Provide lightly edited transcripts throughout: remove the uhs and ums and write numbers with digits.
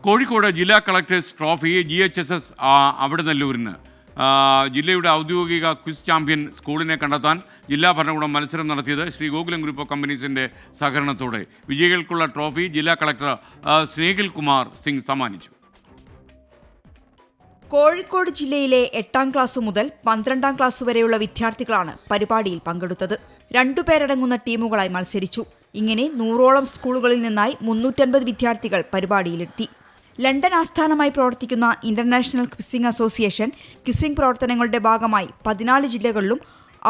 കോഴിക്കോട് ജില്ലാ collectors trophy GHSS അവിടനല്ലൂരിന് ജില്ലയുടെ ഔദ്യോഗിക ക്വിസ് ചാമ്പ്യൻ സ്കൂളിനെ കണ്ടെത്താൻ ജില്ലാ ഭരണകൂടം മത്സരം നടത്തിയത് ശ്രീ ഗോകുലം ഗ്രൂപ്പ് ഓഫ് കമ്പനീസിൻ്റെ സഹകരണത്തോടെ. വിജയികൾക്കുള്ള ട്രോഫി ജില്ലാ കളക്ടർ സ്നേഹിൽ കുമാർ സിംഗ് സമ്മാനിച്ചു. കോഴിക്കോട് ജില്ലയിലെ 8ാം ക്ലാസ് മുതൽ 12ാം ക്ലാസ് വരെയുള്ള വിദ്യാർത്ഥികളാണ് പരിപാടിയിൽ പങ്കെടുത്തത്. 2 പേരടങ്ങുന്ന ടീമുകളായി മത്സരിച്ചു. ഇങ്ങനെ 100ഓളം സ്കൂളുകളിൽ നിന്നായി 350 വിദ്യാർത്ഥികൾ പരിപാടിയിലെത്തി. ലണ്ടൻ ആസ്ഥാനമായി പ്രവർത്തിക്കുന്ന ഇന്റർനാഷണൽ ക്വിസിംഗ് അസോസിയേഷൻ ക്വിസിംഗ് പ്രവർത്തനങ്ങളുടെ ഭാഗമായി 14 ജില്ലകളിലും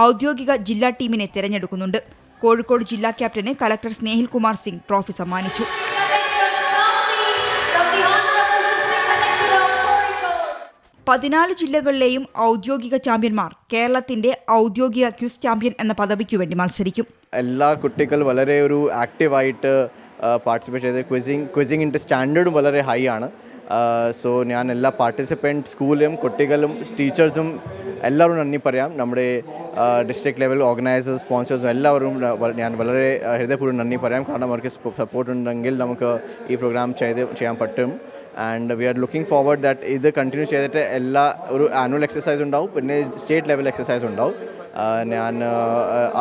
ഔദ്യോഗിക ജില്ലാ ടീമിനെ തിരഞ്ഞെടുക്കുന്നുണ്ട്. കോഴിക്കോട് ജില്ലാ captain collector Snehil Kumar Singh trophy സമ്മാനിച്ചു. 14 ജില്ലകളിലെയും ഔദ്യോഗിക ചാമ്പ്യന്മാർ കേരളത്തിന്റെ ഔദ്യോഗിക ക്വിസ് ചാമ്പ്യൻ എന്ന പദവിക്ക് വേണ്ടി മത്സരിക്കും. എല്ലാ കുട്ടികളും വളരെ ഒരു ആക്റ്റീവായിട്ട് പാർട്ടിസിപ്പേറ്റ് ചെയ്ത് ക്വിസിങ്ങിൻ്റെ സ്റ്റാൻഡേർഡും വളരെ ഹൈ ആണ്. സോ ഞാൻ എല്ലാ പാർട്ടിസിപ്പൻറ്റ് സ്കൂളും കുട്ടികളും ടീച്ചേഴ്സും എല്ലാവരും നന്ദി പറയാം. നമ്മുടെ ഡിസ്ട്രിക്ട് ലെവൽ ഓർഗനൈസേഴ്സ് സ്പോൺസേഴ്സും എല്ലാവരും ഞാൻ വളരെ ഹൃദയപൂർവ്വം നന്ദി പറയാം. കാരണം അവർക്ക് സപ്പോർട്ട് ഉണ്ടെങ്കിൽ നമുക്ക് ഈ പ്രോഗ്രാം ചെയ്യാൻ പറ്റും. And we are looking forward that ഇത് കണ്ടിന്യൂ ചെയ്തിട്ട് എല്ലാ ഒരു ആനുവൽ എക്സസൈസ് ഉണ്ടാവും, പിന്നെ സ്റ്റേറ്റ് ലെവൽ എക്സസൈസ് ഉണ്ടാവും. ഞാൻ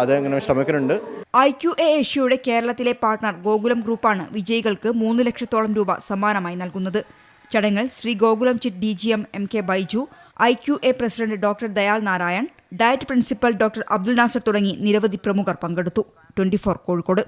അതങ്ങനെ ശ്രമിക്കുന്നുണ്ട്. IQA ഏഷ്യയുടെ കേരളത്തിലെ പാർട്ണർ ഗോകുലം ഗ്രൂപ്പാണ് വിജയികൾക്ക് 3 ലക്ഷത്തോളം രൂപ സമ്മാനമായി നൽകുന്നത്. ചടങ്ങിൽ Shri Gokulam chit DGM MK Baiju, IQA president doctor Dayal Narayan, DIET principal doctor Abdul Nasar തുടങ്ങി നിരവധി പ്രമുഖർ പങ്കെടുത്തു. 24 കോഴിക്കോട്.